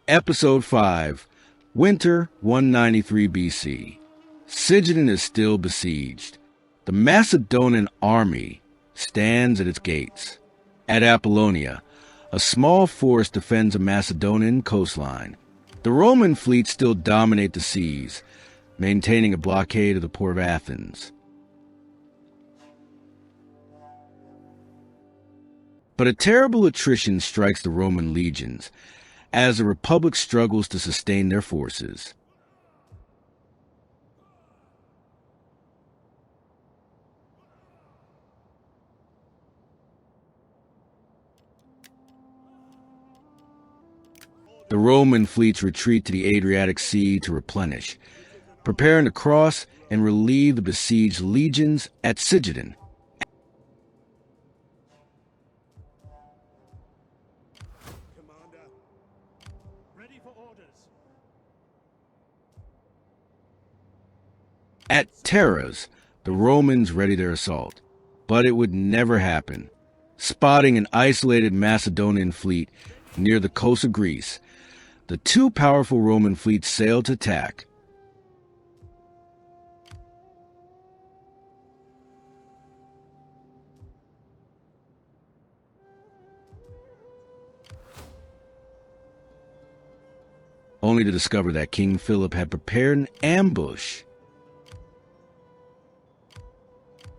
Episode 5, Winter 193 BC. Sidon is still besieged. The Macedonian army stands at its gates. At Apollonia, a small force defends a Macedonian coastline. The Roman fleet still dominate the seas, maintaining a blockade of the port of Athens. But a terrible attrition strikes the Roman legions, as the Republic struggles to sustain their forces. The Roman fleets retreat to the Adriatic Sea to replenish, preparing to cross and relieve the besieged legions at Sidon. At Terras, the Romans ready their assault, but it would never happen. Spotting an isolated Macedonian fleet near the coast of Greece, the two powerful Roman fleets sailed to attack. Only to discover that King Philip had prepared an ambush.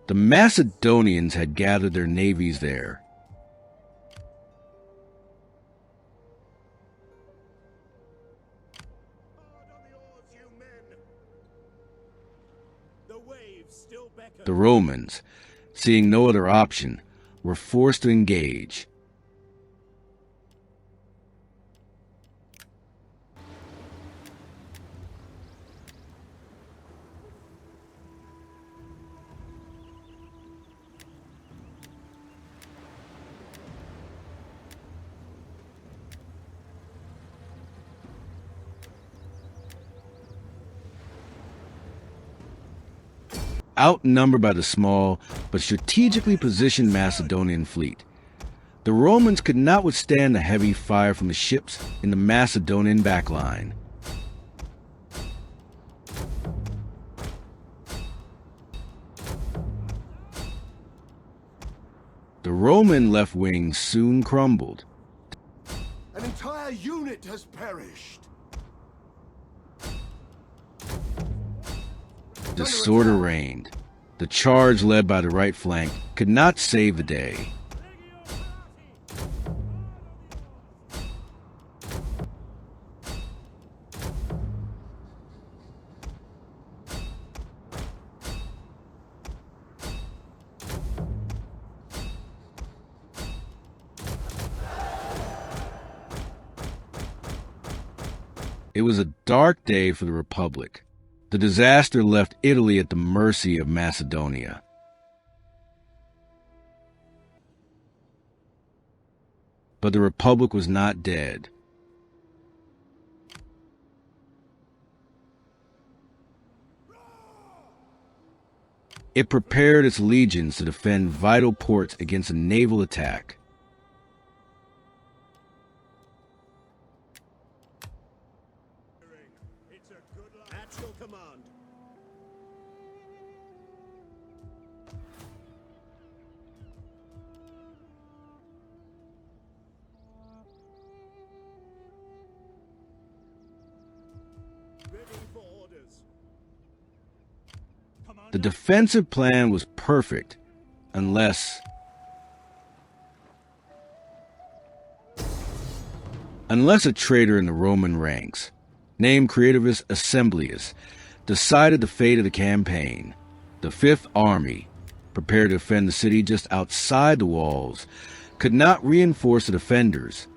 The Macedonians had gathered their navies there. The Romans, seeing no other option, were forced to engage. Outnumbered by the small but strategically positioned Macedonian fleet, the Romans could not withstand the heavy fire from the ships in the Macedonian backline. The Roman left wing soon crumbled. An entire unit has perished. Disorder reigned. The charge led by the right flank could not save the day. It was a dark day for the Republic. The disaster left Italy at the mercy of Macedonia. But the Republic was not dead. It prepared its legions to defend vital ports against a naval attack. The defensive plan was perfect, unless a traitor in the Roman ranks, named Creativus Assemblius, decided the fate of the campaign. The Fifth Army, prepared to defend the city just outside the walls, could not reinforce the defenders.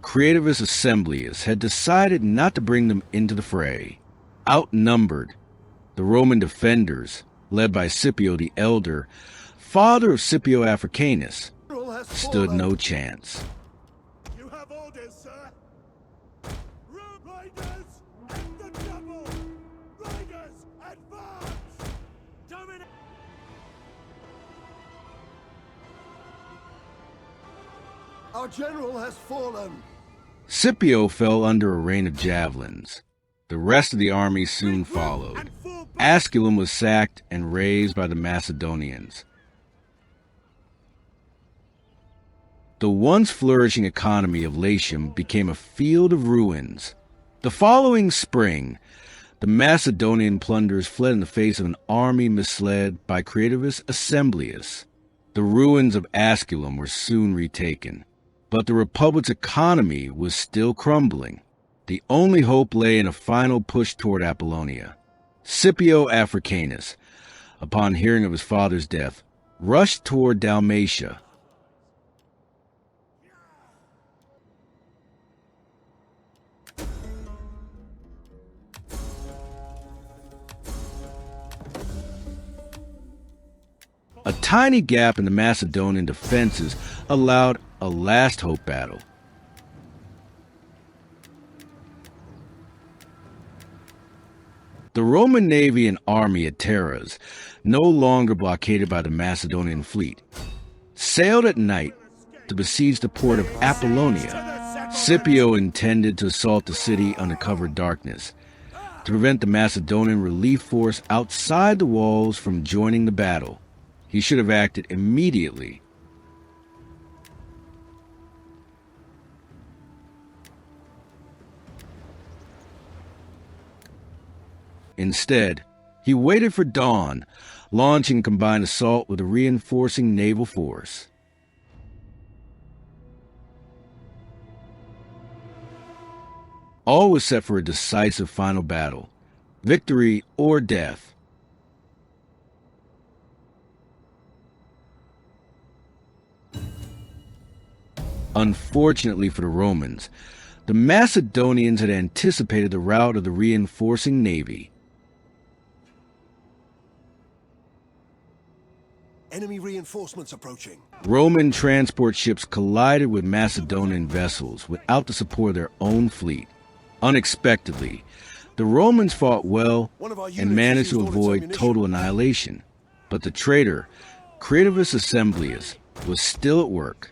Creativus Assemblius had decided not to bring them into the fray. Outnumbered, the Roman defenders, led by Scipio the Elder, father of Scipio Africanus, stood no chance. You have orders, sir. Riders at the double. Riders advance. Dominate. Our general has fallen. Scipio fell under a rain of javelins. The rest of the army soon followed. Asculum was sacked and razed by the Macedonians. The once flourishing economy of Latium became a field of ruins. The following spring, the Macedonian plunderers fled in the face of an army misled by Creativus Assemblius. The ruins of Asculum were soon retaken, but the Republic's economy was still crumbling. The only hope lay in a final push toward Apollonia. Scipio Africanus, upon hearing of his father's death, rushed toward Dalmatia. A tiny gap in the Macedonian defenses allowed a last hope battle. The Roman navy and army at Terras, no longer blockaded by the Macedonian fleet, sailed at night to besiege the port of Apollonia. Scipio intended to assault the city under cover of darkness, to prevent the Macedonian relief force outside the walls from joining the battle. He should have acted immediately. Instead, he waited for dawn, launching combined assault with a reinforcing naval force. All was set for a decisive final battle, victory or death. Unfortunately for the Romans, the Macedonians had anticipated the route of the reinforcing navy. Enemy reinforcements approaching. Roman transport ships collided with Macedonian vessels without the support of their own fleet. Unexpectedly, the Romans fought well and managed to avoid total annihilation. But the traitor, Creativus Assemblius, was still at work.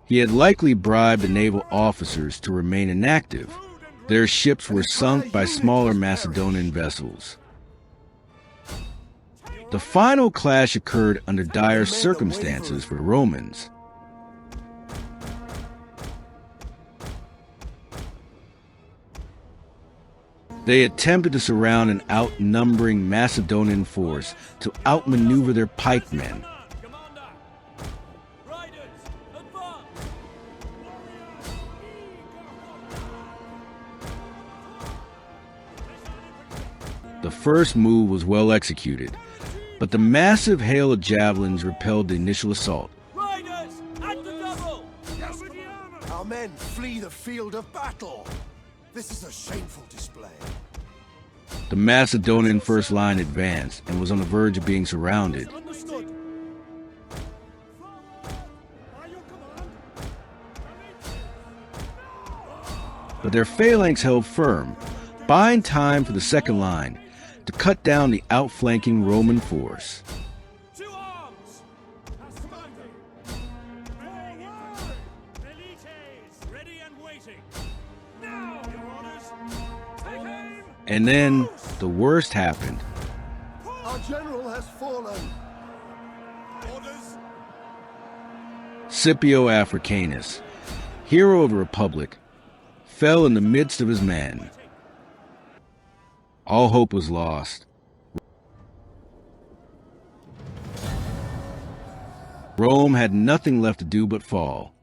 He had likely bribed the naval officers to remain inactive. Their ships were sunk by smaller Macedonian vessels. The final clash occurred under dire circumstances for the Romans. They attempted to surround an outnumbering Macedonian force to outmaneuver their pikemen. The first move was well executed, but the massive hail of javelins repelled the initial assault. Riders, at the double! Our men flee the field of battle. This is a shameful display. The Macedonian first line advanced and was on the verge of being surrounded. Understood. But their phalanx held firm, buying time for the second line to cut down the outflanking Roman force. To arms! Elites, ready and waiting. Now, your orders. Take aim! And then the worst happened. Our general has fallen. Orders. Scipio Africanus, hero of the Republic, fell in the midst of his men. All hope was lost. Rome had nothing left to do but fall.